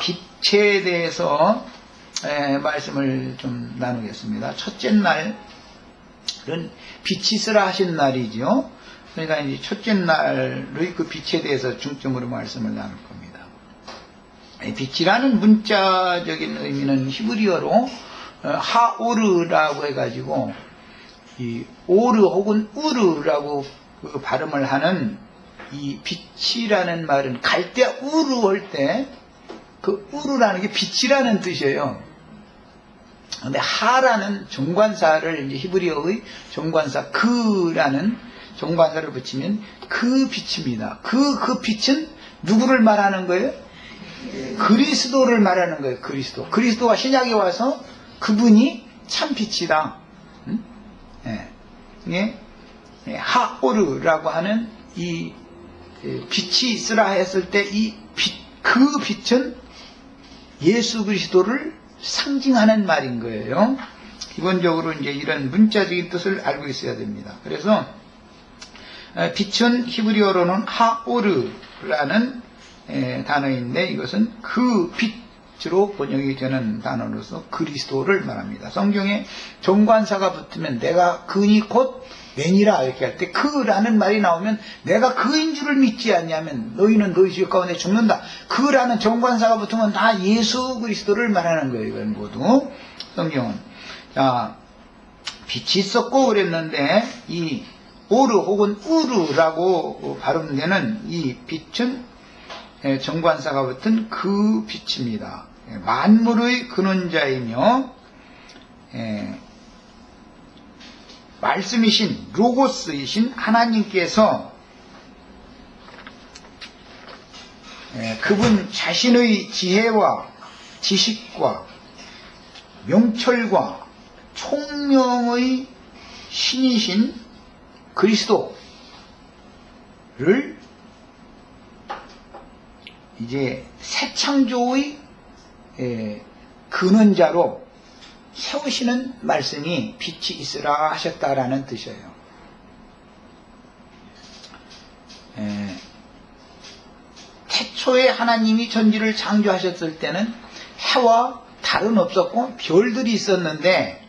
빛에 대해서 말씀을 좀 나누겠습니다. 첫째 날은 빛이 있으라 하신 날이죠. 그러니까 이제 첫째 날의 그 빛에 대해서 중점으로 말씀을 나눌 겁니다. 빛이라는 문자적인 의미는 히브리어로 하오르라고 해가지고 이 오르 혹은 우르라고 그 발음을 하는 이 빛이라는 말은 갈대 우르 할 때 그 우르라는 게 빛이라는 뜻이에요. 근데 하라는 정관사를 이제 히브리어의 정관사 그라는 정관사를 붙이면 그 빛입니다. 그 빛은 누구를 말하는 거예요? 그리스도를 말하는 거예요. 그리스도가 신약에 와서 그분이 참 빛이다. 하오르라고 하는 이 빛이 있으라 했을 때 그 빛은 예수 그리스도를 상징하는 말인 거예요. 기본적으로 이제 이런 문자적인 뜻을 알고 있어야 됩니다. 그래서 빛은 히브리어로는 하오르라는 단어인데 이것은 그 빛으로 번역이 되는 단어로서 그리스도를 말합니다. 성경에 정관사가 붙으면 내가 그니 곧 웬이라 이렇게 할 때 그라는 말이 나오면 내가 그인 줄을 믿지 않냐면 너희는 너희 죄 가운데 죽는다. 그라는 정관사가 붙으면 다 예수 그리스도를 말하는 거예요. 이건 모두 성경은. 자, 빛이 있었고 그랬는데 이 오르 혹은 우르라고 발음되는 이 빛은 정관사가 붙은 그 빛입니다. 만물의 근원자이며 말씀이신 로고스이신 하나님께서 그분 자신의 지혜와 지식과 명철과 총명의 신이신 그리스도를 이제 새 창조의 근원자로 세우시는 말씀이 빛이 있으라 하셨다라는 뜻이에요. 태초에 하나님이 천지를 창조하셨을 때는 해와 달은 없었고 별들이 있었는데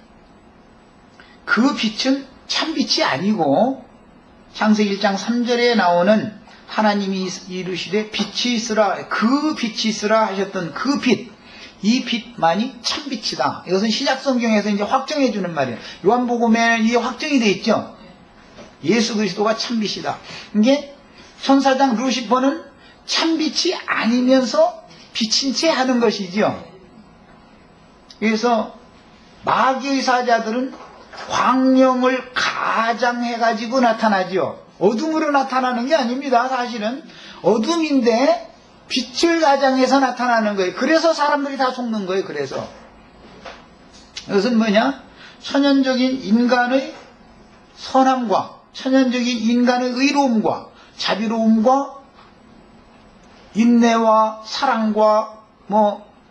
그 빛은 참빛이 아니고 창세기 1장 3절에 나오는 하나님이 이르시되 빛이 있으라, 그 빛이 있으라 하셨던 그 빛, 이 빛만이 참빛이다. 이것은 신약성경에서 이제 확정해 주는 말이에요. 요한복음에 이게 확정이 되어 있죠. 예수 그리스도가 참빛이다. 이게 천사장 루시퍼는 참빛이 아니면서 빛인 채 하는 것이죠. 그래서 마귀의 사자들은 광명을 가장해가지고 나타나죠. 어둠으로 나타나는 게 아닙니다. 사실은 어둠인데 빛을 가장해서 나타나는 거예요. 그래서 사람들이 다 속는 거예요. 그래서 이것은 뭐냐? 천연적인 인간의 선함과 천연적인 인간의 의로움과 자비로움과 인내와 사랑과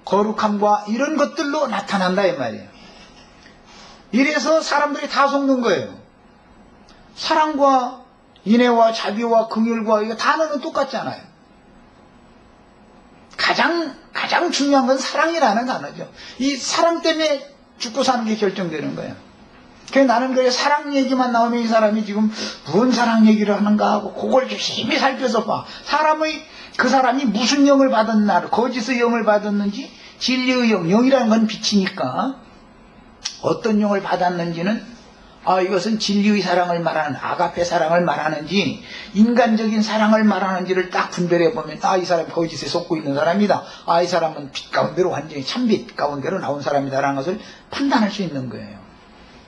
거룩함과 이런 것들로 나타난다 이 말이에요. 이래서 사람들이 다 속는 거예요. 사랑과 인애와 자비와 긍휼과 이거 단어는 똑같잖아요. 가장 중요한 건 사랑이라는 단어죠. 이 사랑 때문에 죽고 사는 게 결정되는 거예요. 그래서 나는 그래 사랑 얘기만 나오면 이 사람이 지금 무슨 사랑 얘기를 하는가 하고 그걸 열심히 살펴서 봐. 그 사람이 무슨 영을 받았나, 거짓의 영을 받았는지 진리의 영이라는 건 빛이니까 어떤 영을 받았는지는 이것은 진리의 사랑을 말하는 아가페 사랑을 말하는지 인간적인 사랑을 말하는지를 딱 분별해 보면 이 사람이 거짓에 속고 있는 사람이다. 이 사람은 빛 가운데로 완전히 참빛 가운데로 나온 사람이다라는 것을 판단할 수 있는 거예요.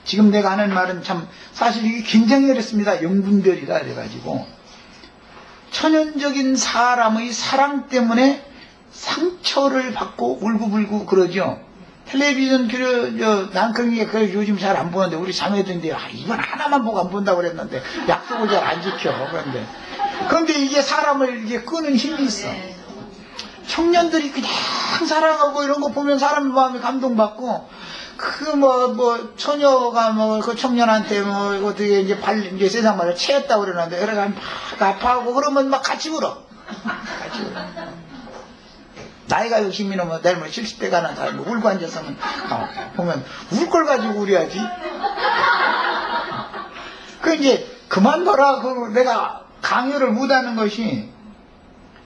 지금 내가 하는 말은 참 사실 이게 굉장히 어렵습니다. 영분별이다 그래가지고 천연적인 사람의 사랑 때문에 상처를 받고 울고불고 그러죠. 텔레비전 난 그런 게 요즘 잘 안 보는데 우리 자매들인데 이건 하나만 보고 안 본다고 그랬는데 약속을 잘 안 지켜. 그런데 이게 사람을 이게 끄는 힘이 있어. 청년들이 그냥 사랑하고 이런 거 보면 사람 마음이 감동받고 처녀가 그 청년한테 어떻게 이제 세상 말로 채였다고 그러는데 그래가 막 아파하고 그러면 막 같이 울어. 같이 울어. 나이가 60이 넘어 내일 70대 가는 사람이 울고 앉아서는 보면 울 걸 가지고 우려야지. 그 이제 그만둬라. 그 내가 강요를 못하는 것이,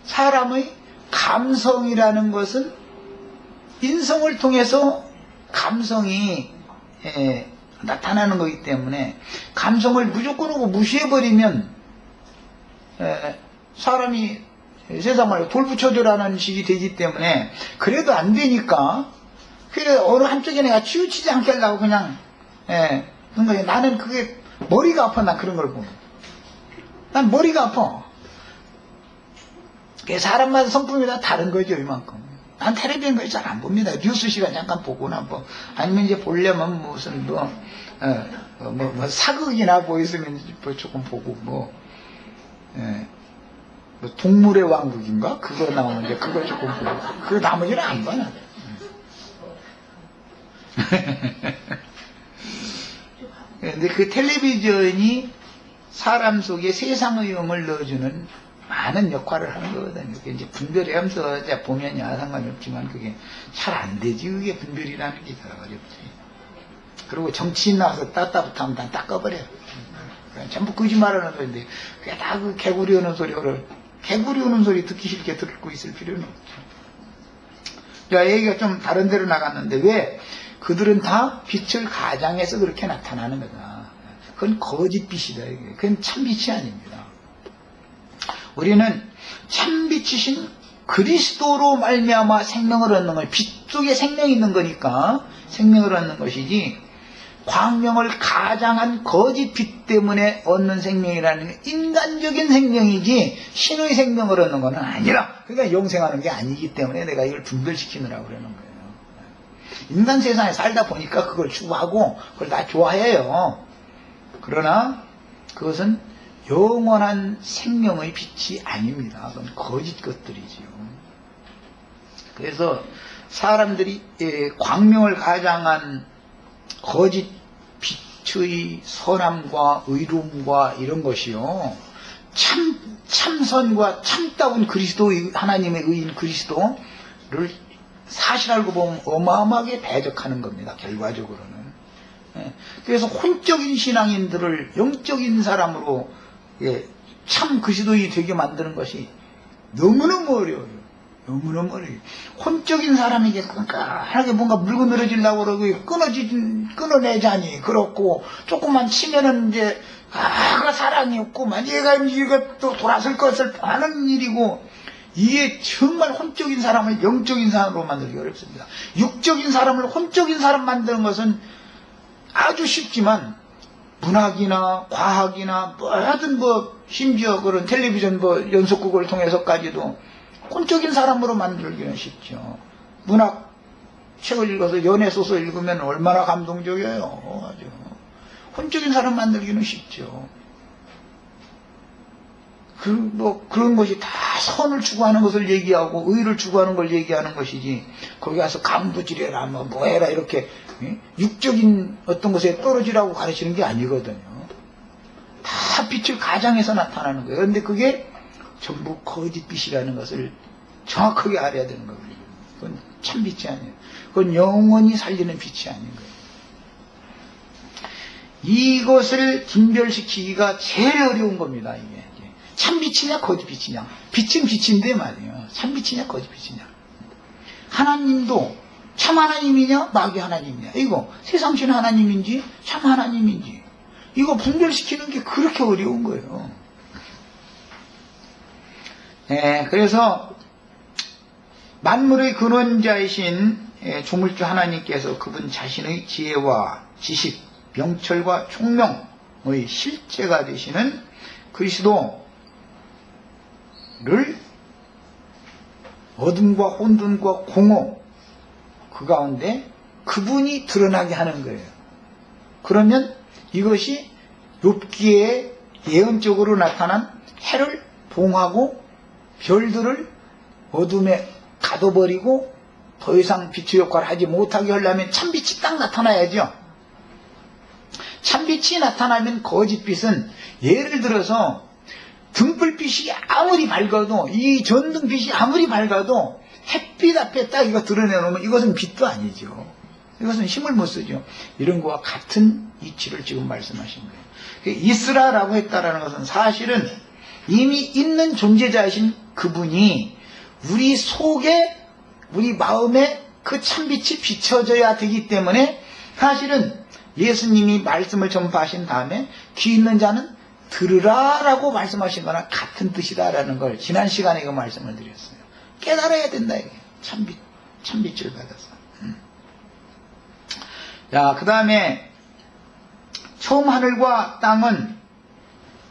사람의 감성이라는 것은 인성을 통해서 감성이 나타나는 거기 때문에, 감성을 무조건 하고 무시해버리면 사람이 세상 말로 돌부처조라는 식이 되기 때문에, 그래도 안 되니까 그래 어느 한쪽에 내가 치우치지 않게 하려고 그냥 그러니까 나는 그게 머리가 아파. 난 그런 걸 보면 난 머리가 아파. 사람마다 성품이 다 다른 거죠. 이만큼 난 텔레비전 거의 잘 안 봅니다. 뉴스 시간 잠깐 보거나 뭐, 아니면 이제 보려면 무슨 뭐 사극이나 뭐 있으면 뭐 조금 보고 뭐 동물의 왕국인가? 그거 나오는데 그거 조금 보고, 그 나머지는 안 봐. 나는. 근데 그 텔레비전이 사람 속에 세상의 영을 넣어주는 많은 역할을 하는 거거든요. 그게 이제 분별하면서 보면야 상관이 없지만, 그게 잘 안 되지. 그게 분별이라는 게 더 어렵지. 그리고 정치인 나와서 따따붙하면 다 닦아버려. 전부 거짓말하는 소리인데, 그게 다 그 개구리 오는 소리를, 개구리 우는 소리 듣기 싫게 듣고 있을 필요는 없죠. 야, 얘기가 좀 다른 데로 나갔는데, 왜? 그들은 다 빛을 가장해서 그렇게 나타나는 거다. 그건 거짓빛이다. 이게. 그건 참빛이 아닙니다. 우리는 참빛이신 그리스도로 말미암아 생명을 얻는 걸, 빛 속에 생명이 있는 거니까 생명을 얻는 것이지, 광명을 가장한 거짓 빛 때문에 얻는 생명이라는 게 인간적인 생명이지 신의 생명을 얻는 것은 아니라, 그러니까 영생하는 게 아니기 때문에 내가 이걸 분별시키느라고 그러는 거예요. 인간 세상에 살다 보니까 그걸 추구하고 그걸 다 좋아해요. 그러나 그것은 영원한 생명의 빛이 아닙니다. 그건 거짓 것들이지요. 그래서 사람들이 광명을 가장한 거짓 빛의 선함과 의로움과 이런 것이요, 참선과 참다운 그리스도의, 하나님의 의인 그리스도를 사실 알고 보면 어마어마하게 대적하는 겁니다. 결과적으로는. 그래서 혼적인 신앙인들을 영적인 사람으로 참 그리스도인이 되게 만드는 것이 너무너무 어려워요. 너무너무 어려워요. 혼적인 사람에게 끈끈하게 뭔가 물고 늘어지려고 그러고 끊어내자니 그렇고, 조금만 치면은 이제 그 사랑이 없고만 얘가 또 돌아설 것을 하는 일이고, 이게 정말 혼적인 사람을 영적인 사람으로 만들기 어렵습니다. 육적인 사람을 혼적인 사람 만드는 것은 아주 쉽지만, 문학이나 과학이나 뭐하든 심지어 그런 텔레비전 연속극을 통해서까지도 혼적인 사람으로 만들기는 쉽죠. 문학 책을 읽어서 연애 소설 읽으면 얼마나 감동적이에요. 아주 혼적인 사람 만들기는 쉽죠. 그런 것이 다 선을 추구하는 것을 얘기하고 의를 추구하는 걸 얘기하는 것이지, 거기 가서 강부지래라 뭐 해라 이렇게 육적인 어떤 것에 떨어지라고 가르치는 게 아니거든요. 다 빛을 가장해서 나타나는 거예요. 그런데 그게 전부 거짓빛이라는 것을 정확하게 알아야 되는 거거든요. 그건 참빛이 아니에요. 그건 영원히 살리는 빛이 아닌 거예요. 이것을 분별시키기가 제일 어려운 겁니다. 이게 참빛이냐 거짓빛이냐. 빛은 빛인데 말이에요. 참빛이냐 거짓빛이냐. 하나님도 참 하나님이냐 마귀 하나님이냐. 이거 세상신 하나님인지 참 하나님인지 이거 분별시키는 게 그렇게 어려운 거예요. 그래서 만물의 근원자이신 조물주 하나님께서 그분 자신의 지혜와 지식, 명철과 총명의 실제가 되시는 그리스도를 어둠과 혼돈과 공허 그 가운데 그분이 드러나게 하는 거예요. 그러면 이것이 욥기에 예언적으로 나타난 해를 봉하고 별들을 어둠에 가둬버리고 더 이상 빛의 역할을 하지 못하게 하려면 참빛이 딱 나타나야죠. 참빛이 나타나면 거짓빛은, 예를 들어서 등불빛이 아무리 밝아도, 이 전등빛이 아무리 밝아도 햇빛 앞에 딱 이거 드러내놓으면 이것은 빛도 아니죠. 이것은 힘을 못 쓰죠. 이런 거와 같은 이치를 지금 말씀하신 거예요. 있으라라고 했다라는 것은 사실은 이미 있는 존재자이신 그분이 우리 속에, 우리 마음에 그 참빛이 비춰져야 되기 때문에 사실은 예수님이 말씀을 전파하신 다음에 귀 있는 자는 들으라라고 말씀하신 거나 같은 뜻이다라는 걸 지난 시간에 그 말씀을 드렸어요. 깨달아야 된다 이게 참빛을 받아서. 자, 그 다음에 처음 하늘과 땅은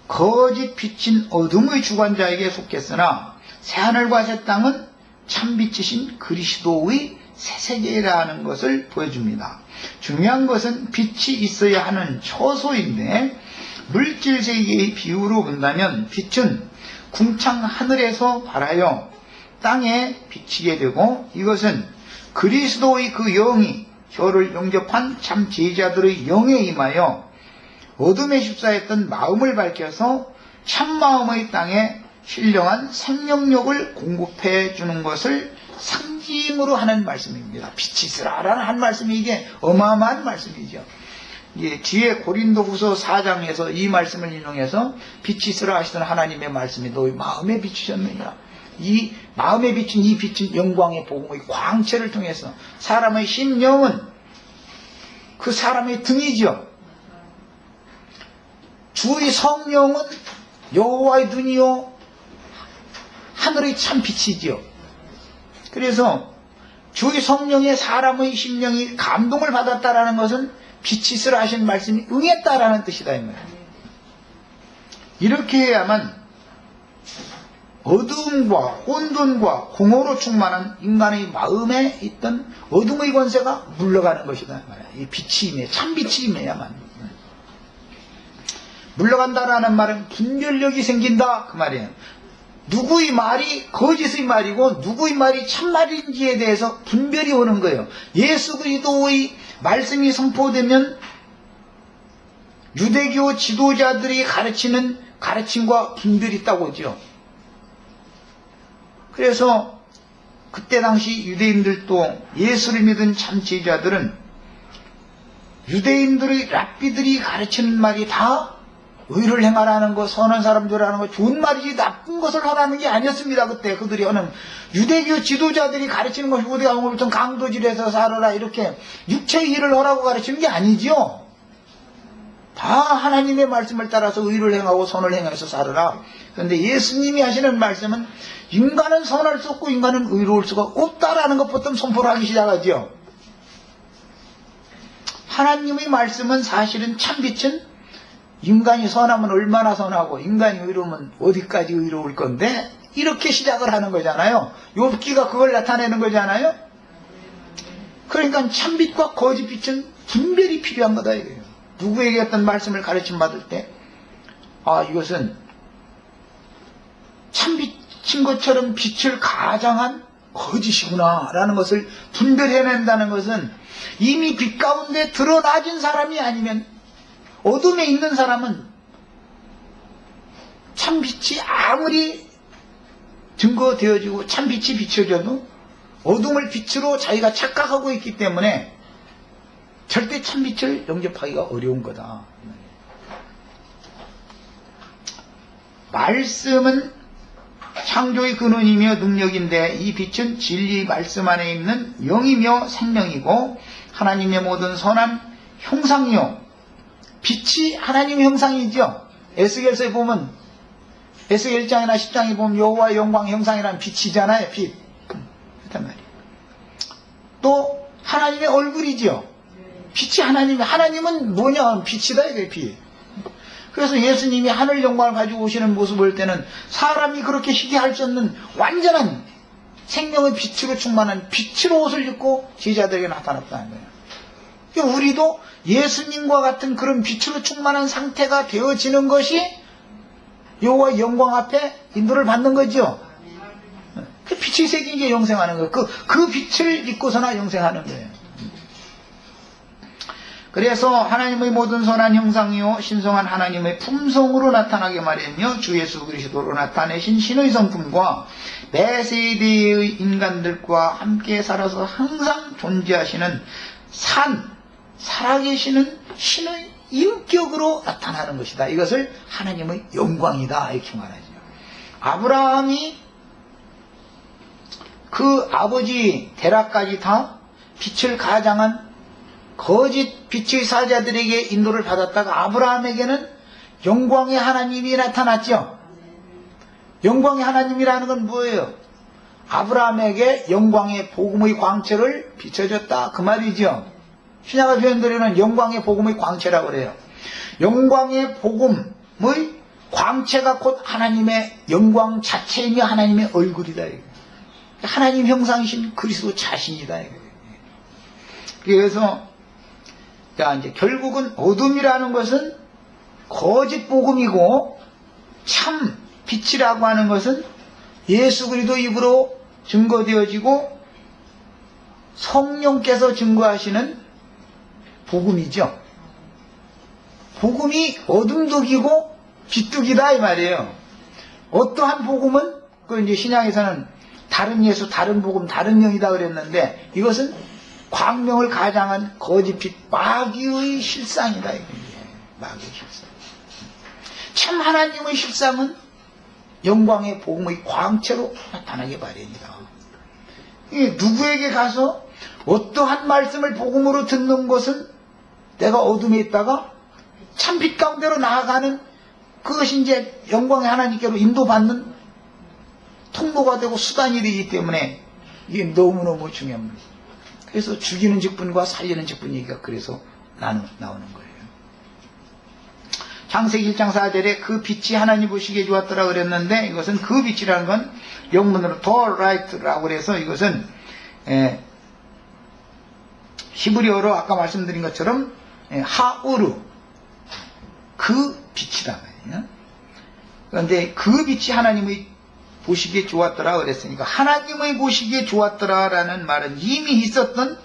거짓 비친 어둠의 주관자에게 속했으나 새하늘과 새 땅은 참빛이신 그리스도의 새 세계라는 것을 보여줍니다. 중요한 것은 빛이 있어야 하는 처소인데 물질 세계의 비유로 본다면 빛은 궁창 하늘에서 발하여 땅에 비치게 되고 이것은 그리스도의 그 영이 저를 영접한 참 제자들의 영에 임하여 어둠에 휩싸였던 마음을 밝혀서 참마음의 땅에 신령한 생명력을 공급해 주는 것을 상징으로 하는 말씀입니다. 빛이 있으라라는 한 말씀이 이게 어마어마한 말씀이죠. 뒤에 고린도후서 4장에서 이 말씀을 인용해서 빛이 있으라 하시던 하나님의 말씀이 너희 마음에 비추셨느냐. 이 마음에 비친 이 빛은 영광의 복음의 광채를 통해서 사람의 심령은 그 사람의 등이죠. 주의 성령은 여호와의 눈이요 하늘의 참 빛이지요. 그래서 주의 성령의 사람의 심령이 감동을 받았다라는 것은 빛이 있으라 하신 말씀이 응했다라는 뜻이다 이 말이에요. 이렇게 해야만 어두움과 혼돈과 공허로 충만한 인간의 마음에 있던 어둠의 권세가 물러가는 것이다. 이 빛이 임해, 참빛이 임해야만. 물러간다라는 말은 분별력이 생긴다 그 말이에요. 누구의 말이 거짓의 말이고 누구의 말이 참말인지에 대해서 분별이 오는 거예요. 예수 그리스도의 말씀이 선포되면 유대교 지도자들이 가르치는 가르침과 분별이 있다고 하죠. 그래서 그때 당시 유대인들도 예수를 믿은 참 제자들은 유대인들의 랍비들이 가르치는 말이 다 의를 행하라는 거, 선한 사람들하는 거, 좋은 말이지 나쁜 것을 하라는 게 아니었습니다. 그때 그들이 하는 유대교 지도자들이 가르치는 것이 우리가 오늘부터 강도질해서 살아라 이렇게 육체의 일을 하라고 가르치는 게 아니죠. 다 하나님의 말씀을 따라서 의를 행하고 선을 행해서 살아라. 그런데 예수님이 하시는 말씀은 인간은 선할 수 없고 인간은 의로울 수가 없다라는 것부터 선포를 하기 시작하죠. 하나님의 말씀은 사실은 참빛은 인간이 선하면 얼마나 선하고 인간이 의로우면 어디까지 의로울 건데 이렇게 시작을 하는 거잖아요. 욥기가 그걸 나타내는 거잖아요. 그러니까 참빛과 거짓빛은 분별이 필요한 거다 이거예요. 누구에게 어떤 말씀을 가르침 받을 때 이것은 참빛인 것처럼 빛을 가장한 거짓이구나 라는 것을 분별해낸다는 것은 이미 빛 가운데 드러나진 사람이 아니면 어둠에 있는 사람은 참빛이 아무리 증거되어지고 참빛이 비춰져도 어둠을 빛으로 자기가 착각하고 있기 때문에 절대 참빛을 영접하기가 어려운 거다. 말씀은 창조의 근원이며 능력인데 이 빛은 진리 말씀 안에 있는 영이며 생명이고 하나님의 모든 선한 형상이요. 빛이 하나님의 형상이죠. 에스겔서에 보면 에스겔 1장이나 10장에 보면 여호와의 영광 형상이라는 빛이잖아요. 빛. 그렇단 말이에요. 또 하나님의 얼굴이죠. 빛이 하나님은 뭐냐? 빛이다 이게 빛. 그래서 예수님이 하늘 영광을 가지고 오시는 모습을 볼 때는 사람이 그렇게 희귀할 수 없는 완전한 생명의 빛으로 충만한 빛으로 옷을 입고 제자들에게 나타났다는 거예요. 그러니까 우리도 예수님과 같은 그런 빛으로 충만한 상태가 되어지는 것이 여호와의 영광 앞에 인도를 받는 거죠. 그 빛이 새긴 게 영생하는 거예요. 그 빛을 입고서나 영생하는 거예요. 그래서 하나님의 모든 선한 형상이요 신성한 하나님의 품성으로 나타나게 마련이요 주 예수 그리스도로 나타내신 신의 성품과 매 세대의 인간들과 함께 살아서 항상 존재하시는 살아계시는 신의 인격으로 나타나는 것이다. 이것을 하나님의 영광이다 이렇게 말하죠. 아브라함이 그 아버지 데라까지 다 빛을 가장한 거짓 빛의 사자들에게 인도를 받았다가 아브라함에게는 영광의 하나님이 나타났죠. 영광의 하나님이라는 건 뭐예요? 아브라함에게 영광의 복음의 광채를 비춰줬다 그 말이죠. 신약의 표현들에는 영광의 복음의 광채라고 그래요. 영광의 복음의 광채가 곧 하나님의 영광 자체이며 하나님의 얼굴이다. 하나님 형상이신 그리스도 자신이다. 그래서 자 이제 결국은 어둠이라는 것은 거짓 복음이고 참 빛이라고 하는 것은 예수 그리스도 입으로 증거되어지고 성령께서 증거하시는 복음이죠. 복음이 어둠독이고 빛독이다 이 말이에요. 어떠한 복음은 그 이제 신약에서는 다른 예수, 다른 복음, 다른 영이다 그랬는데 이것은 광명을 가장한 거짓빛 마귀의 실상이다. 마귀의 실상. 참 하나님의 실상은 영광의 복음의 광채로 나타나게 마련이다. 누구에게 가서 어떠한 말씀을 복음으로 듣는 것은 내가 어둠에 있다가 참 빛 가운데로 나아가는 그것이 이제 영광의 하나님께로 인도받는 통로가 되고 수단이 되기 때문에 이게 너무너무 중요합니다. 그래서 죽이는 직분과 살리는 직분 얘기가 그래서 나오는 거예요. 창세기 1장 4절에 그 빛이 하나님 보시기에 좋았더라 그랬는데 이것은 그 빛이라는 건 영문으로 the light라고 그래서 이것은 히브리어로 아까 말씀드린 것처럼 하우르 그 빛이다 말이에요. 그런데 그 빛이 하나님의 보시기에 좋았더라 그랬으니까 하나님의 보시기에 좋았더라 라는 말은 이미 있었던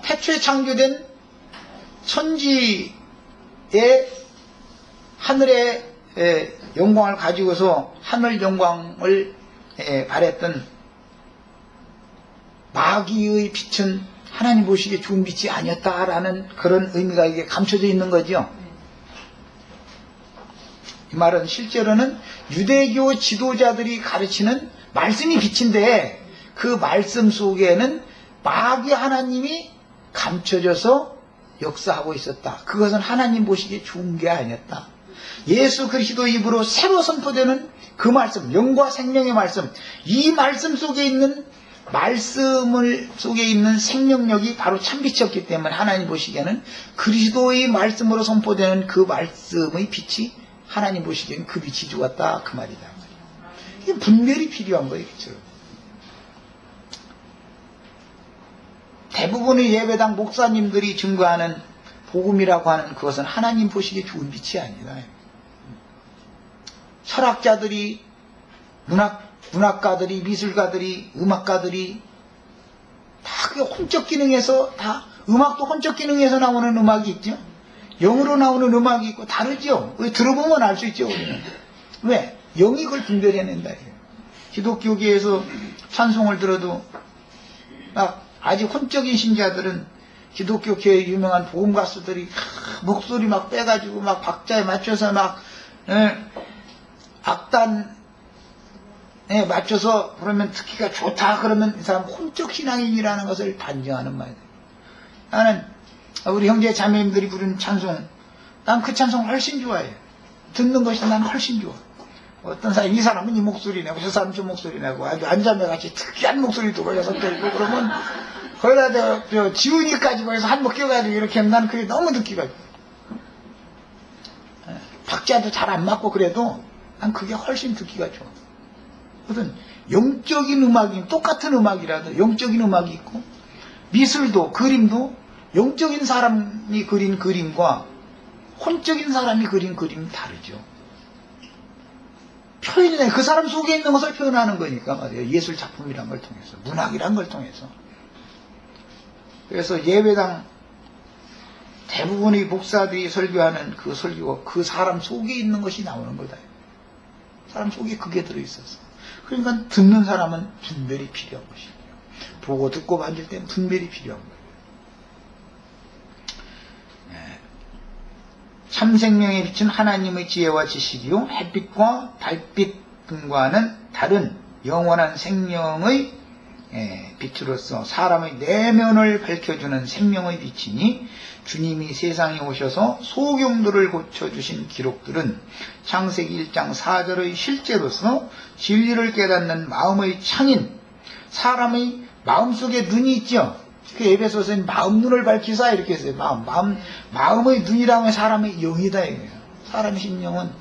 태초에 창조된 천지의 하늘의 영광을 가지고서 하늘 영광을 바랬던 마귀의 빛은 하나님 보시기에 좋은 빛이 아니었다라는 그런 의미가 이게 감춰져 있는 거죠. 이 말은 실제로는 유대교 지도자들이 가르치는 말씀이 빛인데 그 말씀 속에는 마귀 하나님이 감춰져서 역사하고 있었다. 그것은 하나님 보시기에 좋은 게 아니었다. 예수 그리스도 입으로 새로 선포되는 그 말씀, 영과 생명의 말씀, 이 말씀 속에 있는 속에 있는 생명력이 바로 참빛이었기 때문에 하나님 보시기에는 그리스도의 말씀으로 선포되는 그 말씀의 빛이 하나님 보시기에는 그 빛이 좋았다 그 말이다. 이게 분별이 필요한 거예요. 그렇죠? 대부분의 예배당 목사님들이 증거하는 복음이라고 하는 그것은 하나님 보시기에 좋은 빛이 아니다. 철학자들이 문학가들이 미술가들이 음악가들이 다 그 혼적 기능에서 다 음악도 혼적 기능에서 나오는 음악이 있죠. 영으로 나오는 음악이 있고 다르죠. 들어보면 알 수 있죠. 우리는. 왜? 영이 그걸 분별해낸다. 기독교계에서 찬송을 들어도 막 아직 혼적인 신자들은 기독교계의 유명한 복음 가수들이 목소리 막 빼가지고 막 박자에 맞춰서 막 악단에 맞춰서 그러면 듣기가 좋다 그러면 이 사람 혼적 신앙인이라는 것을 단정하는 말이에요. 나는 우리 형제 자매님들이 부르는 찬송, 난 그 찬송 훨씬 좋아해요. 듣는 것이 난 훨씬 좋아. 어떤 사람, 이 사람은 이 목소리 내고 저 사람은 저 목소리 내고 아주 안자매같이 특이한 목소리도 걸려서 또 있고 그러면 거기다 저 지훈이까지 거기서 한몫 껴가지고 이렇게 하면 나는 그게 너무 듣기가 좋아. 박자도 잘 안 맞고 그래도 난 그게 훨씬 듣기가 좋아. 무슨 영적인 음악이 똑같은 음악이라도 영적인 음악이 있고 미술도 그림도 영적인 사람이 그린 그림과 혼적인 사람이 그린 그림이 다르죠. 표현이 그 사람 속에 있는 것을 표현하는 거니까 말이에요. 예술 작품이란 걸 통해서 문학이란 걸 통해서 그래서 예배당 대부분의 목사들이 설교하는 그 설교가 그 사람 속에 있는 것이 나오는 거다. 사람 속에 그게 들어있었어. 그러니까 듣는 사람은 분별이 필요한 것이에요. 보고 듣고 만질 때는 분별이 필요한 거예요. 참생명의 빛은 하나님의 지혜와 지식이요 햇빛과 달빛 등과는 다른 영원한 생명의 빛으로서 사람의 내면을 밝혀주는 생명의 빛이니 주님이 세상에 오셔서 소경들을 고쳐주신 기록들은 창세기 1장 4절의 실제로서 진리를 깨닫는 마음의 창인 사람의 마음속에 눈이 있죠. 그 에베소서는 마음 눈을 밝히사 이렇게 했어요. 마음의 눈이라면 사람의 영이다 이거예요. 사람의 심령은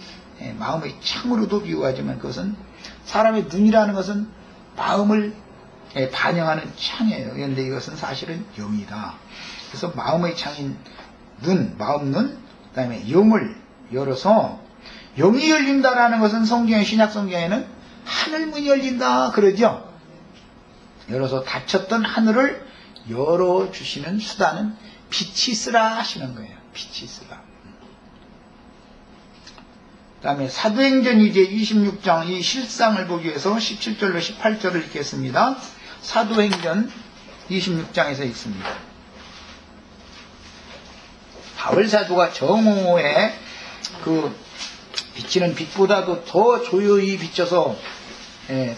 마음의 창으로도 비유하지만 그것은 사람의 눈이라는 것은 마음을 반영하는 창이에요. 그런데 이것은 사실은 영이다. 그래서 마음의 창인 눈, 마음 눈, 그 다음에 영을 열어서 영이 열린다라는 것은 성경의 신약 성경에는 하늘문이 열린다 그러죠. 열어서 닫혔던 하늘을 열어주시는 수단은 빛이 있으라 하시는 거예요. 빛이 있으라. 그 다음에 사도행전 이제 26장 이 실상을 보기 위해서 17절로 18절을 읽겠습니다. 사도행전 26장에서 읽습니다. 바울 사도가 정오에 그 비치는 빛보다도 더 조용히 비쳐서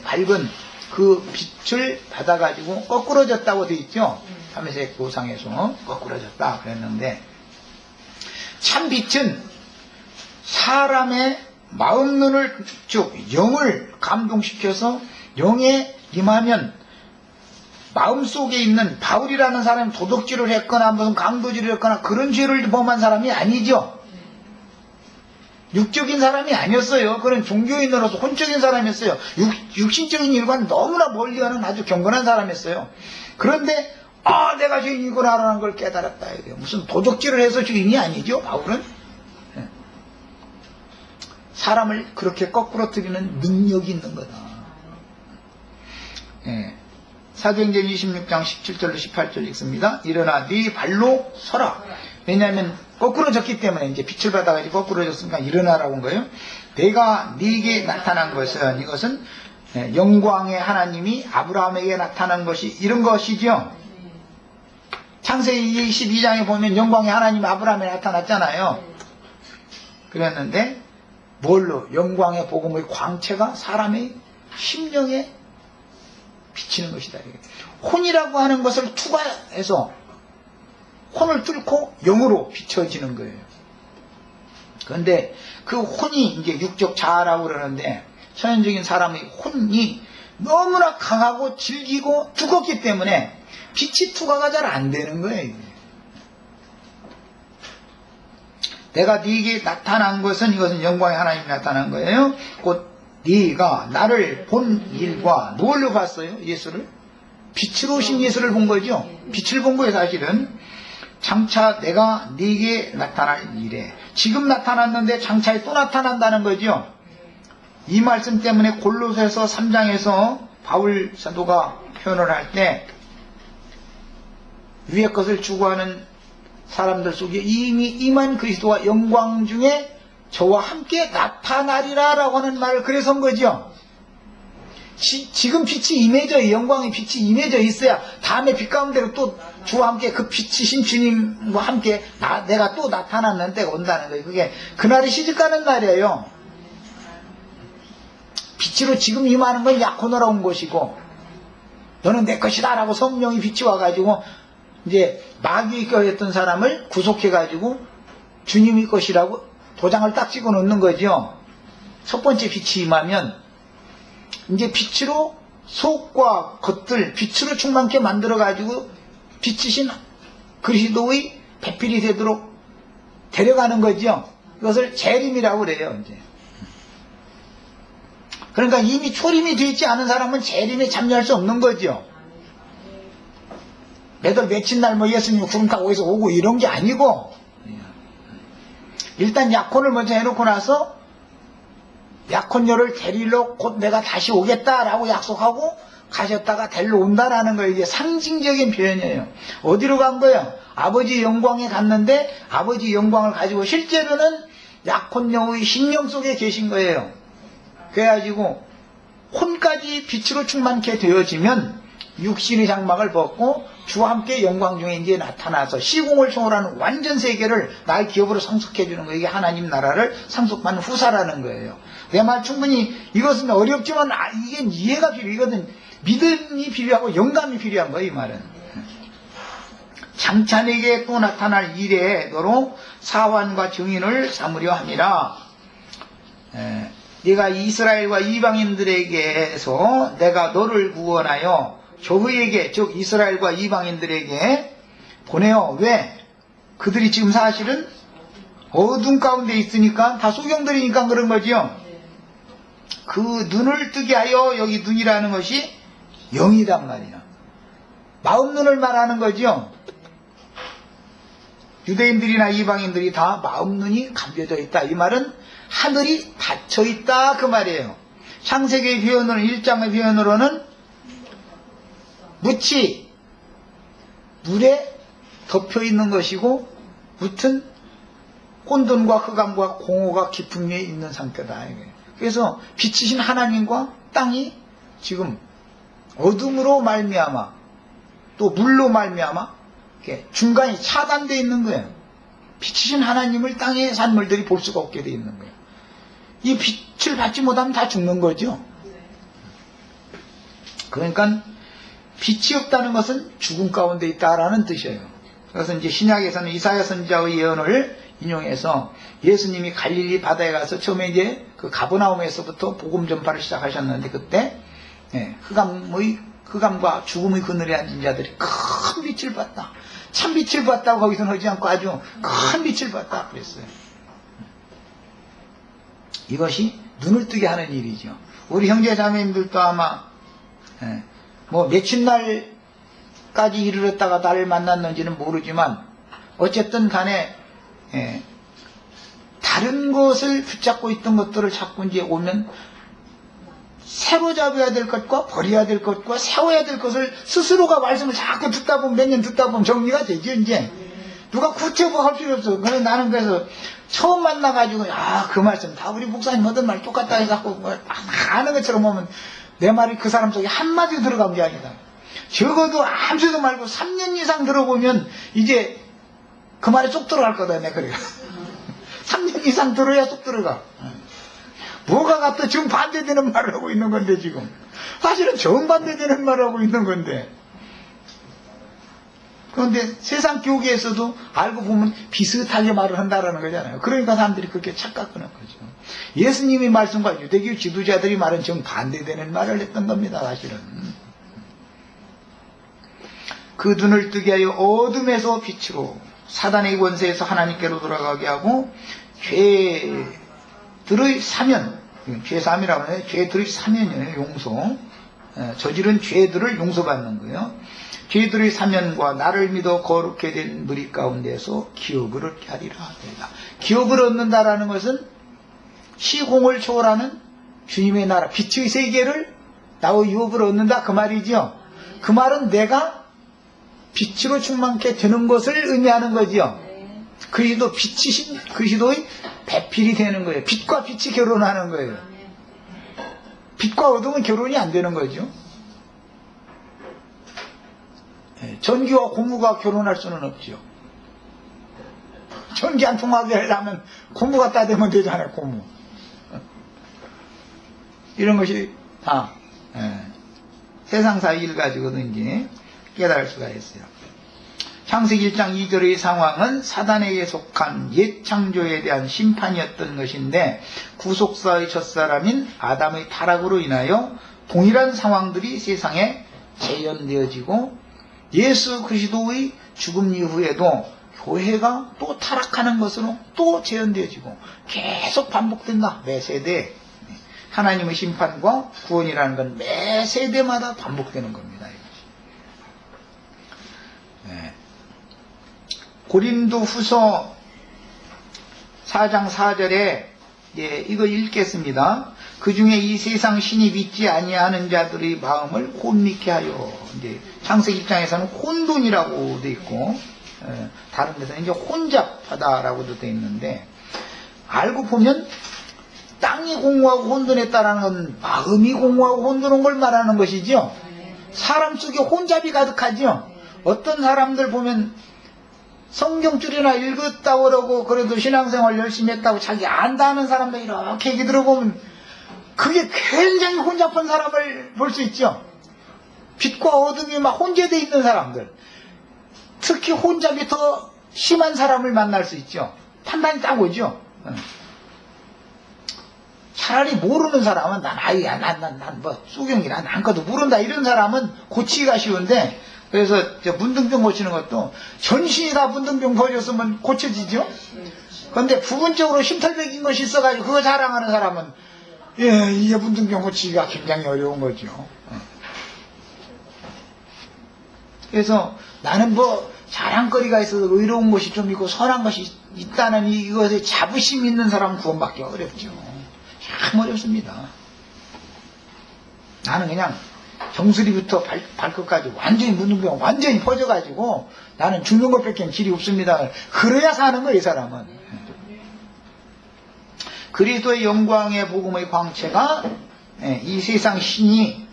밝은 그 빛을 받아가지고 거꾸러졌다고 되어 있죠. 삼위색 도상에서 거꾸러졌다 그랬는데 참 빛은 사람의 마음 눈을 쭉 영을 감동시켜서 영에 임하면 마음속에 있는 바울이라는 사람이 도둑질을 했거나 무슨 강도질을 했거나 그런 죄를 범한 사람이 아니죠. 육적인 사람이 아니었어요. 그런 종교인으로서 혼적인 사람이었어요. 육신적인 일과는 너무나 멀리하는 아주 경건한 사람이었어요. 그런데 내가 죄인이구나라는 걸 깨달았다. 이래요. 무슨 도둑질을 해서 죄인이 아니죠. 바울은 사람을 그렇게 거꾸러뜨리는 능력이 있는 거다. 사도행전 26장 17절로 18절 읽습니다. 일어나 네 발로 서라. 왜냐하면 거꾸러졌기 때문에 이제 빛을 받아가지고 거꾸러졌으니까 일어나라고 한 거예요. 내가 네게 나타난 것은 이것은 영광의 하나님이 아브라함에게 나타난 것이 이런 것이죠. 창세기 22장에 보면 영광의 하나님이 아브라함에 나타났잖아요. 그랬는데 뭘로? 영광의 복음의 광채가 사람의 심령에 비치는 것이다. 혼이라고 하는 것을 투과해서 혼을 뚫고 영으로 비춰지는 거예요. 그런데 그 혼이 이제 육적 자아라고 그러는데 천연적인 사람의 혼이 너무나 강하고 질기고 두껍기 때문에 빛이 투과가 잘 안 되는 거예요. 내가 네게 나타난 것은 이것은 영광의 하나님이 나타난 거예요. 곧 네가 나를 본 일과 뭘로 봤어요? 예수를? 빛으로 오신 예수를 본 거죠. 빛을 본 거예요. 사실은 장차 내가 네게 나타날 일에 지금 나타났는데 장차에 또 나타난다는 거죠. 이 말씀 때문에 골로새서 3장에서 바울 사도가 표현을 할 때 위의 것을 추구하는 사람들 속에 이미 임한 그리스도와 영광 중에 저와 함께 나타나리라 라고 하는 말을 그래서 한 거죠. 지금 빛이 임해져 영광의 빛이 임해져 있어야 다음에 빛 가운데로 또 주와 함께 그 빛이신 주님과 함께 내가 또 나타나는 때가 온다는 거예요. 그게 그날이 시집가는 날이에요. 빛으로 지금 임하는 건 약혼으로 온 것이고 너는 내 것이다 라고 성령이 빛이 와가지고 이제 마귀의 껴있던 사람을 구속해가지고 주님의 것이라고 도장을 딱 찍어 놓는 거죠. 첫 번째 빛이 임하면 이제 빛으로 속과 겉을 빛으로 충만케 만들어가지고 빛이신 그리스도의 배필이 되도록 데려가는 거죠. 이것을 재림이라고 그래요. 이제. 그러니까 이미 초림이 되어 있지 않은 사람은 재림에 참여할 수 없는 거죠. 매달 며칠 날 예수님이 구름 타고 어디서 오고 이런 게 아니고 일단 약혼을 먼저 해놓고 나서 약혼녀를 데리러 곧 내가 다시 오겠다라고 약속하고 가셨다가 데리러 온다라는 거예요. 이게 상징적인 표현이에요. 어디로 간 거예요? 아버지 영광에 갔는데 아버지 영광을 가지고 실제로는 약혼 여우의 신령 속에 계신 거예요. 그래가지고 혼까지 빛으로 충만케 되어지면 육신의 장막을 벗고 주와 함께 영광 중에 이제 나타나서 시공을 초월하는 완전 세계를 나의 기업으로 상속해 주는 거예요. 이게 하나님 나라를 상속받는 후사라는 거예요. 내 말 충분히 이것은 어렵지만 이게 이해가 필요하거든. 믿음이 필요하고 영감이 필요한 거예요. 이 말은. 장차에게 또 나타날 일에 너로 사환과 증인을 삼으려 함이라. 네가 이스라엘과 이방인들에게서 내가 너를 구원하여 저희에게, 즉 이스라엘과 이방인들에게 보내어. 왜? 그들이 지금 사실은 어둠 가운데 있으니까, 다 소경들이니까 그런 거지요. 그 눈을 뜨게 하여, 여기 눈이라는 것이 영이란 말이야. 마음 눈을 말하는 거지요. 유대인들이나 이방인들이 다 마음 눈이 감겨져 있다. 이 말은 하늘이 닫혀 있다 그 말이에요. 창세기 표현으로는, 1장의 표현으로는 묻이 물에 덮여 있는 것이고, 묻은 혼돈과 흑암과 공허가 깊은 위에 있는 상태다. 그래서 빛이신 하나님과 땅이 지금 어둠으로 말미암아 또 물로 말미암아 중간이 차단되어 있는 거예요. 빛이신 하나님을 땅의 산물들이 볼 수가 없게 되어 있는 거예요. 이 빛을 받지 못하면 다 죽는 거죠. 그러니까 빛이 없다는 것은 죽음 가운데 있다라는 뜻이에요. 그래서 이제 신약에서는 이사야 선지자의 예언을 인용해서 예수님이 갈릴리 바다에 가서 처음에 이제 그 가버나움에서부터 복음 전파를 시작하셨는데, 그때 흑암과 죽음의 그늘에 앉은 자들이 큰 빛을 봤다. 참 빛을 봤다고 거기서는 하지 않고 아주 큰 빛을 봤다 그랬어요. 이것이 눈을 뜨게 하는 일이죠. 우리 형제 자매님들도 아마 뭐 며칠 날까지 이르렀다가 나를 만났는지는 모르지만 어쨌든 간에 다른 것을 붙잡고 있던 것들을 자꾸 이제 오면 새로 잡아야 될 것과 버려야 될 것과 세워야 될 것을 스스로가 말씀을 자꾸 듣다 보면, 몇 년 듣다 보면 정리가 되죠. 이제 누가 구체적으로 할 필요 없어. 그래서 나는 그래서 처음 만나가지고 그 말씀 다 우리 목사님 하던 말 똑같다 해갖고 뭐 아는 것처럼 보면 내 말이 그 사람 속에 한마디 들어간 게 아니다. 적어도 아무도 말고 3년 이상 들어보면 이제 그 말이 쏙 들어갈 거다. 내가 그래. 3년 이상 들어야 쏙 들어가. 뭐가 같아? 지금 반대되는 말을 하고 있는 건데, 지금. 사실은 정반대되는 말을 하고 있는 건데. 그런데 세상 교계에서도 알고 보면 비슷하게 말을 한다라는 거잖아요. 그러니까 사람들이 그렇게 착각하는 거죠. 예수님의 말씀과 유대교 지도자들이 말은 정반대되는 말을 했던 겁니다, 사실은. 그 눈을 뜨게 하여 어둠에서 빛으로, 사단의 권세에서 하나님께로 돌아가게 하고, 죄들의 사면, 죄삼이라고 해요. 죄들의 사면이에요. 용서. 저지른 죄들을 용서받는 거예요. 죄들의 사면과 나를 믿어 거룩게 된 무리 가운데서 기업을 얻게 하리라. 기업을 얻는다라는 것은 시공을 초월하는 주님의 나라, 빛의 세계를 나의 유업을 얻는다 그 말이죠. 그 말은 내가 빛으로 충만케 되는 것을 의미하는 거지요. 그리스도 빛이신 그리스도의 배필이 되는 거예요. 빛과 빛이 결혼하는 거예요. 빛과 어둠은 결혼이 안 되는 거죠. 전기와 고무가 결혼할 수는 없죠. 전기 안 통하게 하려면 고무 갖다 대면 되잖아요. 고무. 이런 것이 다 세상사 일 가지고는 이제 깨달을 수가 있어요. 창세기 1장 2절의 상황은 사단에게 속한 옛 창조에 대한 심판이었던 것인데, 구속사의 첫사람인 아담의 타락으로 인하여 동일한 상황들이 세상에 재현되어지고, 예수 그리스도의 죽음 이후에도 교회가 또 타락하는 것으로 또 재현되어지고 계속 반복된다. 매 세대. 하나님의 심판과 구원이라는 건 매 세대마다 반복되는 겁니다. 고린도 후서 4장 4절에 이거 읽겠습니다. 그 중에 이 세상 신이 믿지 아니하는 자들의 마음을 혼미케 하여. 이제 창세기 입장에서는 혼돈이라고 돼 있고, 다른 데서는 이제 혼잡하다라고도 돼 있는데, 알고 보면 땅이 공허하고 혼돈했다라는 건 마음이 공허하고 혼돈한 걸 말하는 것이죠. 사람 속에 혼잡이 가득하죠. 어떤 사람들 보면 성경줄이나 읽었다고 그러고 그래도 신앙생활 열심히 했다고 자기 안다는 사람들 이렇게 얘기 들어보면 그게 굉장히 혼잡한 사람을 볼 수 있죠. 빛과 어둠이 막 혼재되어 있는 사람들, 특히 혼잡이 더 심한 사람을 만날 수 있죠. 판단이 딱 오죠. 차라리 모르는 사람은 난 뭐 수경이나 난 것도 모른다 이런 사람은 고치기가 쉬운데, 그래서 문둥병 고치는 것도 전신이 다 문둥병 걸렸으면 고쳐지죠. 그런데 부분적으로 심털백인 것이 있어가지고 그거 자랑하는 사람은 이게 문둥병 고치기가 굉장히 어려운 거죠. 그래서 나는 뭐 자랑거리가 있어서 의로운 것이 좀 있고 선한 것이 있다는 이것에 자부심 있는 사람은 구원받기 어렵죠. 참 어렵습니다. 나는 그냥 정수리부터 발끝까지 완전히 문둥병 완전히 퍼져가지고 나는 죽는 것밖에 길이 없습니다. 그래야 사는 거예요, 이 사람은. 그리스도의 영광의 복음의 광채가 이 세상 신이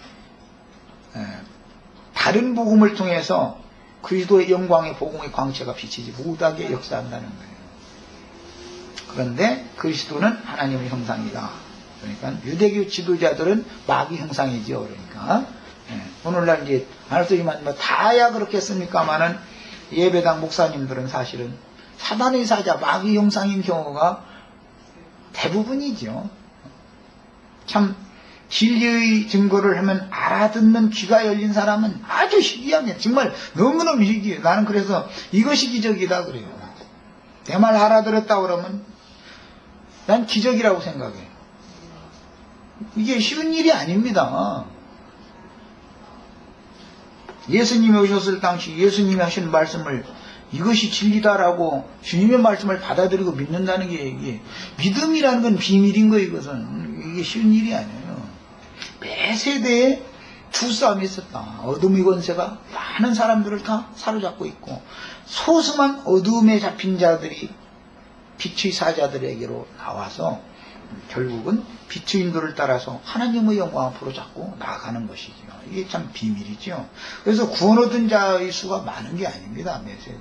다른 복음을 통해서 그리스도의 영광의 복음의 광채가 비치지 못하게 역사한다는 거예요. 그런데 그리스도는 하나님의 형상이다. 그러니까 유대교 지도자들은 마귀 형상이죠. 그러니까 오늘날 이제 알았지만 뭐 다야 그렇겠습니까마는 예배당 목사님들은 사실은 사단의 사자 마귀 형상인 경우가 대부분이죠. 참 진리의 증거를 하면 알아듣는 귀가 열린 사람은 아주 희귀하게 정말 너무너무 희귀해요. 나는 그래서 이것이 기적이다 그래요. 내 말 알아들었다 그러면 난 기적이라고 생각해. 이게 쉬운 일이 아닙니다. 예수님이 오셨을 당시 예수님이 하신 말씀을 이것이 진리다라고 주님의 말씀을 받아들이고 믿는다는 게 이게 믿음이라는 건 비밀인 거예요. 이것은 이게 쉬운 일이 아니에요. 매 세대에 두 싸움이 있었다. 어둠의 권세가 많은 사람들을 다 사로잡고 있고 소수만 어둠에 잡힌 자들이 빛의 사자들에게로 나와서 결국은 빛의 인도를 따라서 하나님의 영광 앞으로 자꾸 나아가는 것이죠. 이게 참 비밀이죠. 그래서 구원 얻은 자의 수가 많은 게 아닙니다. 매 세대.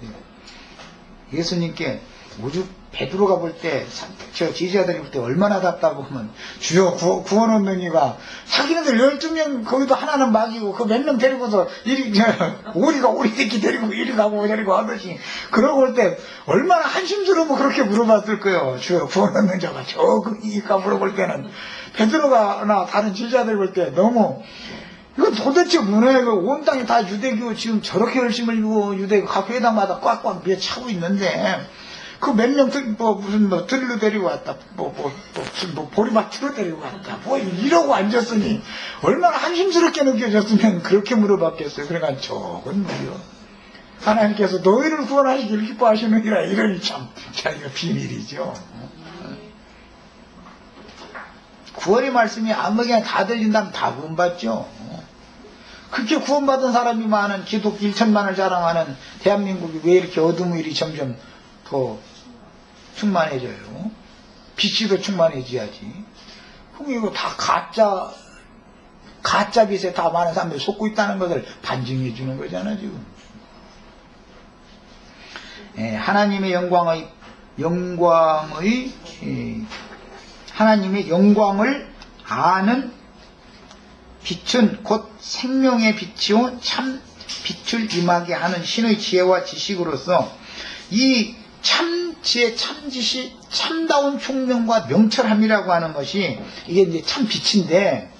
예수님께 오죽 베드로가 볼 때, 저 제자들이 볼 때 얼마나 답답 보면 주여 구원 얻는 이가 자기네들 12명 거기도 하나는 마귀고 그 몇 명 데리고서 우리가 우리 새끼 데리고 이리 가고 저리고 하듯이 그러고 올 때 얼마나 한심스러우면 그렇게 물어봤을 거예요. 주여 구원 얻는 자가 저기가 물어볼 때는 베드로가나 다른 제자들 볼 때 너무 이건 도대체 뭐냐, 온 땅이 다 유대교 지금 저렇게 열심히 일고 유대교 각 회당마다 꽉꽉 밀어 차고 있는데 그 몇 명 무슨 들로 데리고 왔다, 보리밭 틀어 데리고 왔다, 이러고 앉았으니 얼마나 한심스럽게 느껴졌으면 그렇게 물어봤겠어요. 그러니까 저건 뭐요? 하나님께서 너희를 구원하시기를 기뻐하시느니라 이러니 참 자기가 비밀이죠. 구원의 말씀이 아무개나 다 들린다면 다 구원받죠. 그렇게 구원받은 사람이 많은 기독 1천만을 자랑하는 대한민국이 왜 이렇게 어둠의 일이 점점 더 충만해져요? 빛이 더 충만해져야지. 그럼 이거 다 가짜 빛에 다 많은 사람들이 속고 있다는 것을 반증해 주는 거잖아 지금. 하나님의 하나님의 영광을 아는 빛은 곧 생명의 빛이요 참 빛을 임하게 하는 신의 지혜와 지식으로서 이 참지혜 참지식 참다운 총명과 명철함이라고 하는 것이 이게 이제 참 빛인데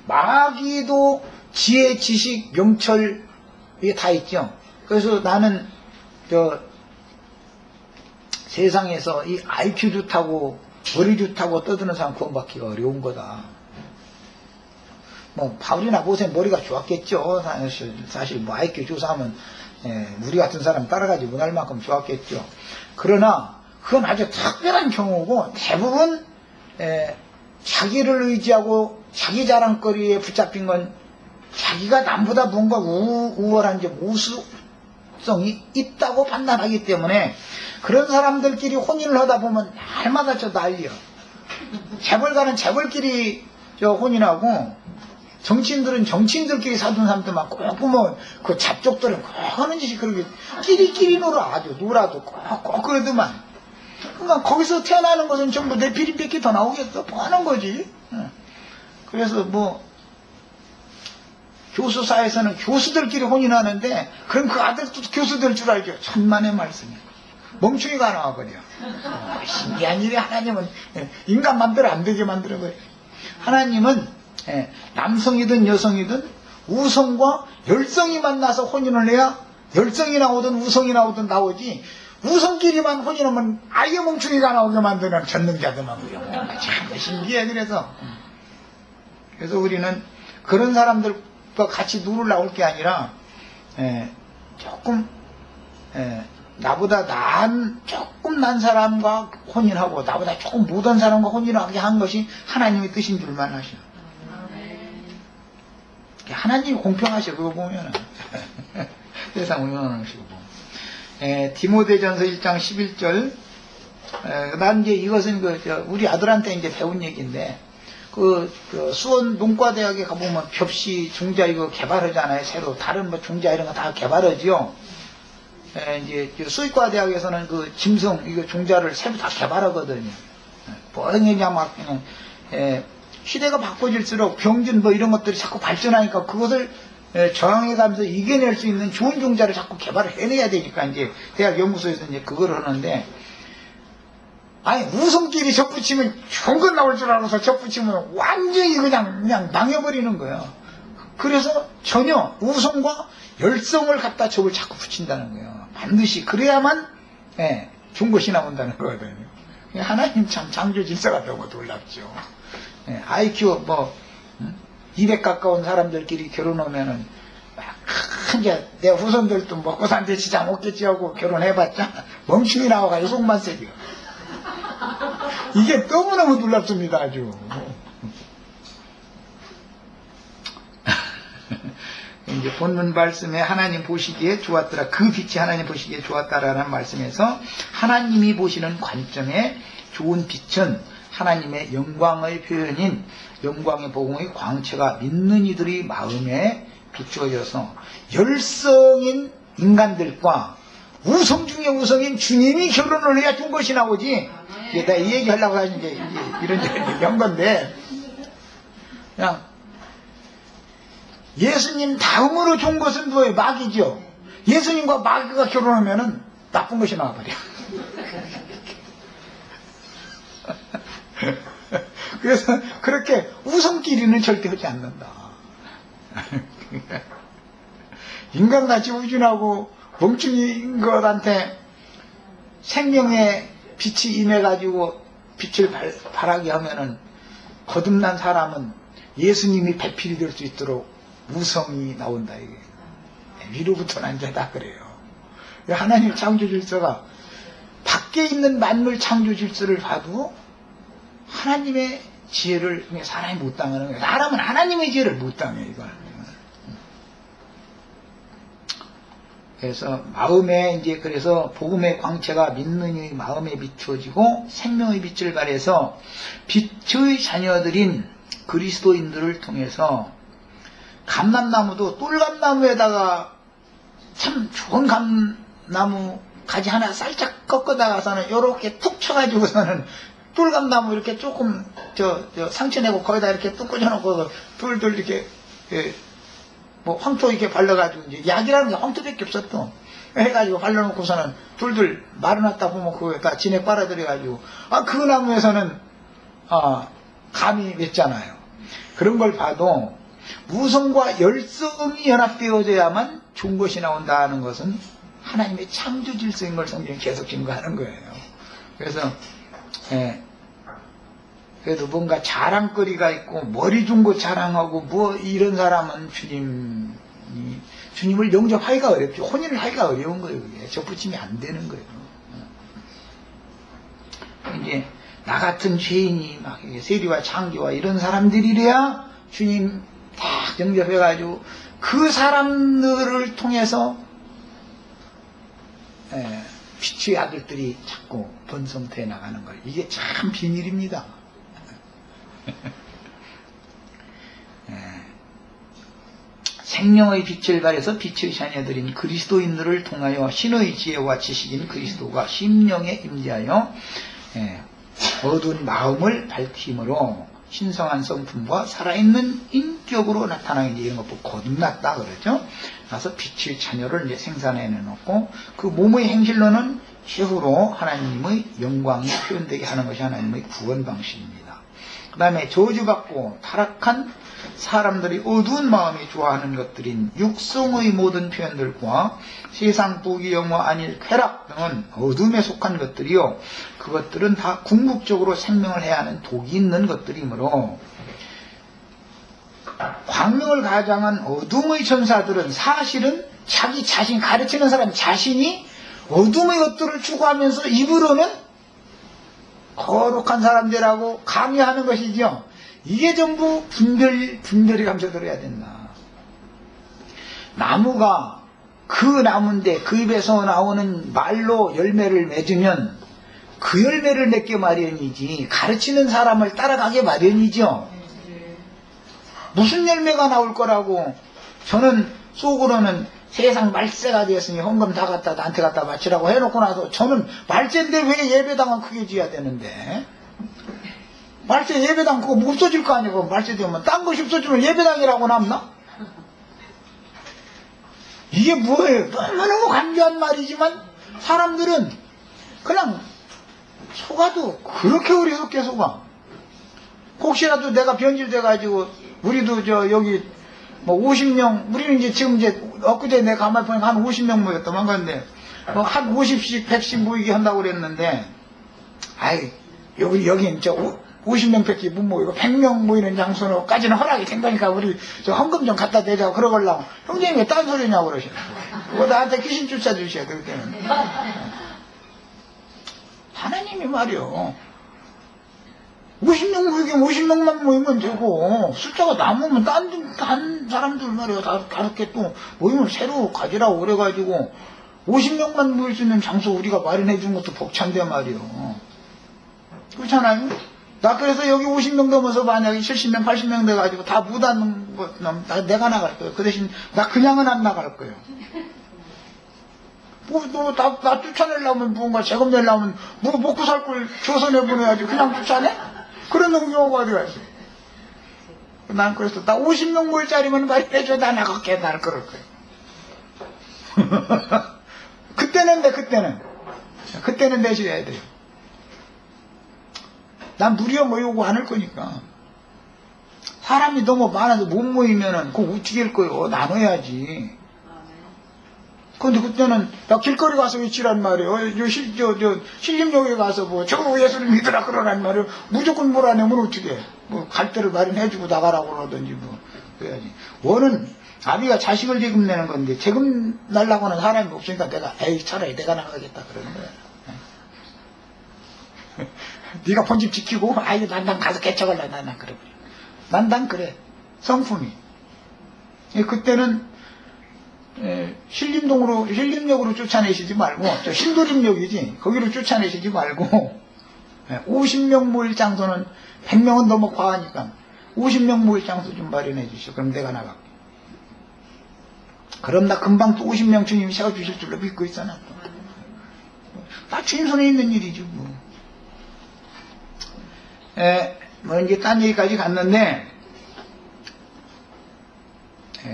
마귀도 지혜 지식 명철 이게 다 있죠. 그래서 나는 세상에서 이 IQ 좋다고 머리 좋다고 떠드는 사람 구원받기가 어려운 거다. 뭐 바울이나 모세 머리가 좋았겠죠. 사실 뭐 IQ 조사하면 우리 같은 사람 따라가지 못할 만큼 좋았겠죠. 그러나 그건 아주 특별한 경우고 대부분 자기를 의지하고 자기 자랑거리에 붙잡힌 건 자기가 남보다 뭔가 우월한 우수성이 있다고 판단하기 때문에 그런 사람들끼리 혼인을 하다 보면 날마다 저 난리야. 재벌가는 재벌끼리 저 혼인하고 정치인들은 정치인들끼리 사둔 사람도 많고 뭐 그 잡족들은 꼭 하는 짓이 그렇게 끼리끼리 놀아. 아주 놀아도 꼭 그러더만. 그러니까 거기서 태어나는 것은 전부 내 비린백기 더 나오겠어. 뭐 하는 거지. 그래서 뭐 교수사에서는 교수들끼리 혼인하는데 그럼 그 아들도 교수 될 줄 알죠. 천만의 말씀이야. 멍충이가 나와버려. 신기한 일이 하나님은 인간 맘대로 안 되게 만들어버려. 하나님은 남성이든 여성이든 우성과 열성이 만나서 혼인을 해야 열성이 나오든 우성이 나오든 나오지, 우성끼리만 혼인하면 아예 멍충이가 나오게 만드는 전능자더만요. 참 신기해. 그래서 우리는 그런 사람들과 같이 누를 나올 게 아니라 조금 나보다 조금 난 사람과 혼인하고 나보다 조금 못한 사람과 혼인하게 한 것이 하나님의 뜻인 줄만 아셔. 하나님이 공평하셔. 그거 보면은 세상 운영하시고. 디모데전서 1장 11절. 난 이제 이것은 우리 아들한테 이제 배운 얘기인데, 수원 농과대학에 가보면 벽시 중자 이거 개발하잖아요. 새로 다른 뭐 중자 이런 거 다 개발하지요. 이제 수의과 대학에서는 그 짐승 이거 중자를 새로 다 개발하거든요. 그냥 막 그냥 시대가 바꿔질수록 병균 뭐 이런 것들이 자꾸 발전하니까 그것을 저항해가면서 이겨낼 수 있는 좋은 종자를 자꾸 개발을 해내야 되니까 이제 대학 연구소에서 이제 그걸 하는데, 아니 우성끼리 접붙이면 좋은 건 나올 줄 알아서 접붙이면 완전히 그냥 망해버리는 거예요. 그래서 전혀 우성과 열성을 갖다 접을 자꾸 붙인다는 거예요. 반드시 그래야만 좋은 것이 나온다는 거거든요. 하나님 참 창조 질서가 너무 놀랍죠. IQ 200 가까운 사람들끼리 결혼하면은 이제 내 후손들도 먹고 산데 지장 없겠지 하고 결혼해봤자 멍충이 나와가지고 속만 새겨. 이게 너무너무 놀랍습니다. 아주. 이제 본문 말씀에 하나님 보시기에 좋았더라, 그 빛이 하나님 보시기에 좋았다라는 말씀에서 하나님이 보시는 관점에 좋은 빛은 하나님의 영광의 표현인 영광의 복음의 광채가 믿는 이들의 마음에 비추어져서 열성인 인간들과 우성 중에 우성인 주님이 결혼을 해야 준 것이 나오지. 내가 이 얘기 하려고 하는 게 이런 건데, 그냥 예수님 다음으로 좋은 것은 뭐예요? 마귀죠. 예수님과 마귀가 결혼하면은 나쁜 것이 나와버려. 그래서 그렇게 우성끼리는 절대 하지 않는다. 인간같이 우준하고 멍충이인 것한테 생명의 빛이 임해가지고 빛을 발하게 하면은 거듭난 사람은 예수님이 배필이 될 수 있도록 우성이 나온다. 이게 위로부터는 이제 다 그래요. 하나님 창조 질서가 밖에 있는 만물 창조 질서를 봐도 하나님의 지혜를 사람이 못 당하는 거예요. 사람은 하나님의 지혜를 못 당해요. 이걸. 그래서 마음에 이제 그래서 복음의 광채가 믿는 이의 마음에 비추어지고 생명의 빛을 발해서 빛의 자녀들인 그리스도인들을 통해서 감람나무도 똘감나무에다가 참 좋은 감나무 가지 하나 살짝 꺾어다가서는 이렇게 툭 쳐가지고서는 똘감나무 이렇게 조금 상처 내고 거기다 이렇게 뚝 꽂아놓고 둘 이렇게 뭐 황토 이렇게 발라가지고 이제 약이라는 게 황토밖에 없었어. 해가지고 발라놓고서는 둘 말아놨다 보면 그거에다 진액 빨아들여가지고 그 나무에서는 감이 맺잖아요. 그런 걸 봐도 우성과 열성이 연합되어져야만 좋은 것이 나온다는 것은 하나님의 창조 질서인 걸 성경이 계속 증거하는 거예요. 그래서 그래도 뭔가 자랑거리가 있고 머리 준 거 자랑하고 뭐 이런 사람은 주님을 영접하기가 어렵죠. 혼인을 하기가 어려운 거예요. 그게 접붙임이 안 되는 거예요. 이제 나 같은 죄인이 막 세리와 창기와 이런 사람들이래야 주님 딱 영접해가지고 그 사람들을 통해서 빛의 아들들이 자꾸 번성돼 나가는 거예요. 이게 참 비밀입니다. 생명의 빛을 발해서 빛의 자녀들인 그리스도인들을 통하여 신의 지혜와 지식인 그리스도가 심령에 임재하여 어두운 마음을 밝힘으로 신성한 성품과 살아있는 인격으로 나타나는 이런 것 보고 거듭났다 그러죠. 그래서 빛의 자녀를 이제 생산해내놓고 그 몸의 행실로는 최후로 하나님의 영광이 표현되게 하는 것이 하나님의 구원 방식입니다. 그 다음에 저주받고 타락한 사람들이 어두운 마음이 좋아하는 것들인 육성의 모든 표현들과 세상 부귀 영화 안일 쾌락 등은 어둠에 속한 것들이요, 그것들은 다 궁극적으로 생명을 해야 하는 독이 있는 것들이므로 광명을 가장한 어둠의 천사들은 사실은 자기 자신, 가르치는 사람 자신이 어둠의 것들을 추구하면서 입으로는 거룩한 사람들하고 강요하는 것이죠. 이게 전부 분별이 감춰들어야 된다. 나무가 그 나무인데 그 입에서 나오는 말로 열매를 맺으면 그 열매를 맺게 마련이지 가르치는 사람을 따라가게 마련이죠. 무슨 열매가 나올 거라고. 저는 속으로는 세상 말세가 되었으니 헌금 다 갖다 나한테 갖다 바치라고 해놓고 나서 저는 말세인데 왜 예배당은 크게 지어야 되는데, 말세 예배당 그거 없어질 거 아니고, 말세 되면 딴 것이 없어지면 예배당이라고 남나? 이게 뭐예요? 너무너무 간교한 말이지만 사람들은 그냥 속아도 그렇게 어리석게 속아. 혹시라도 내가 변질돼가지고 우리도 여기 뭐 50명, 우리는 이제 지금 엊그제 내가 가만히 보니까 한 50명 모였더만. 건데 한 50씩 100씩 모이게 한다고 그랬는데, 아이 여기 50명 밖에 못 모이고 100명 모이는 장소로까지는 허락이 된다니까 우리 저 헌금 좀 갖다 대자고 그러걸라고. 형님이 왜 딴 소리냐고 그러셔. 그거 나한테 귀신 쫓아주셔야 될 때는. 하나님이 말이요, 50명 모이면 50명만 모이면 되고, 숫자가 남으면 딴 사람들 말이야 다 이렇게 또 모임을 새로 가지라고 그래가지고 50명만 모일 수 있는 장소 우리가 마련해 준 것도 벅찬데 말이요. 그렇잖아요? 나 그래서 여기 50명 넘어서 만약에 70명 80명 돼가지고 다 무단 내가 나갈 거예요. 그 대신 나 그냥은 안 나갈 거예요. 나 쫓아내려면 뭔가 세금 내려면 뭐 먹고 살 걸 줘서 내보내야지. 그냥 쫓아내? 그런 경우가 어디 가있어. 난 그래서 나 50명 모일 자리면 말해줘. 나 나갈게. 나를 그럴 거예요. 그때는 내셔야 돼요. 난 무리여 모이고 않을 거니까. 사람이 너무 많아서 못 모이면은 그거 어떻게 할 거예요? 나눠야지. 근데 그때는 나 길거리 가서 외치란 말이에요. 신림역에 가서 저 예수를 믿으라 그러란 말이에요. 무조건 몰아내면 어떻게 해? 갈 데를 마련해주고 나가라고 그러든지 그래야지. 원은 아비가 자식을 재금 내는 건데 재금 날라고 하는 사람이 없으니까 내가 차라리 내가 나가겠다 그러는 거야. 네가 본집 지키고 난당 가서 개척할라. 난당 그래. 난당 그래. 성품이. 그때는 신림역으로 쫓아내시지 말고, 저 신도림역이지, 거기로 쫓아내시지 말고, 50명 모일 장소는 100명은 너무 과하니까 50명 모일 장소 좀 마련해 주시오. 그럼 내가 나갈게. 그럼 나 금방 또 50명 주님이 세워주실 줄로 믿고 있어. 나 주님 손에 있는 일이지 이제 딴 얘기까지 갔는데,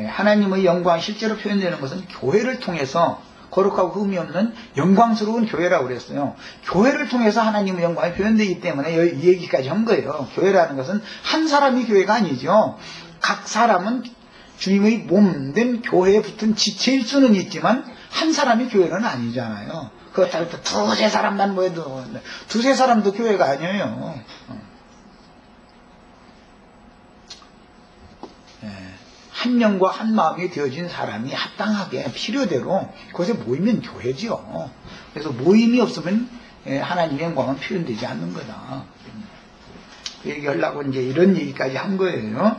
하나님의 영광이 실제로 표현되는 것은 교회를 통해서 거룩하고 흠이 없는 영광스러운 교회라고 그랬어요. 교회를 통해서 하나님의 영광이 표현되기 때문에 이 얘기까지 한 거예요. 교회라는 것은 한 사람이 교회가 아니죠. 각 사람은 주님의 몸된 교회에 붙은 지체일 수는 있지만 한 사람이 교회는 아니잖아요. 그렇다고 해서 두세 사람만 모여도, 두세 사람도 교회가 아니에요. 한 명과 한 마음이 되어진 사람이 합당하게 필요대로 그것에 모이면 교회지요. 그래서 모임이 없으면 하나님의 영광은 표현되지 않는 거다. 얘기하려고 이제 이런 얘기까지 한 거예요.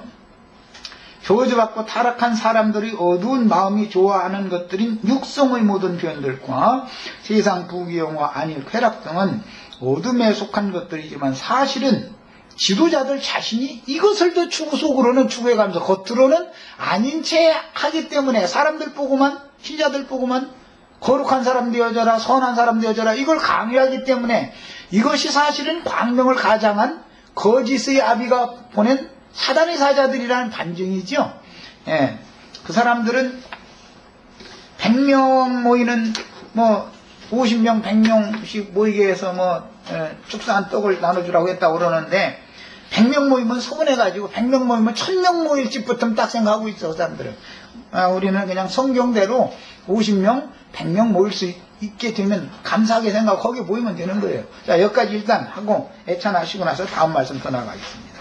저주받고 타락한 사람들이 어두운 마음이 좋아하는 것들인 육성의 모든 표현들과 세상 부귀영화 안익 쾌락 등은 어둠에 속한 것들이지만 사실은 지도자들 자신이 이것을 더 속으로는 추구해가면서 겉으로는 아닌 채 하기 때문에 사람들 보고만, 신자들 보고만 거룩한 사람 되어져라, 선한 사람 되어져라 이걸 강요하기 때문에 이것이 사실은 광명을 가장한 거짓의 아비가 보낸 사단의 사자들이라는 반증이죠. 예, 그 사람들은 100명 모이는 50명, 100명씩 모이게 해서 축사한 떡을 나눠주라고 했다고 그러는데 100명 모이면 서운해가지고 100명 모이면 1000명 모일 집부터 딱 생각하고 있어, 그 사람들은. 우리는 그냥 성경대로 50명, 100명 모일 수 있게 되면 감사하게 생각하고 거기에 모이면 되는 거예요. 자, 여기까지 일단 하고 애찬하시고 나서 다음 말씀 더 나가겠습니다.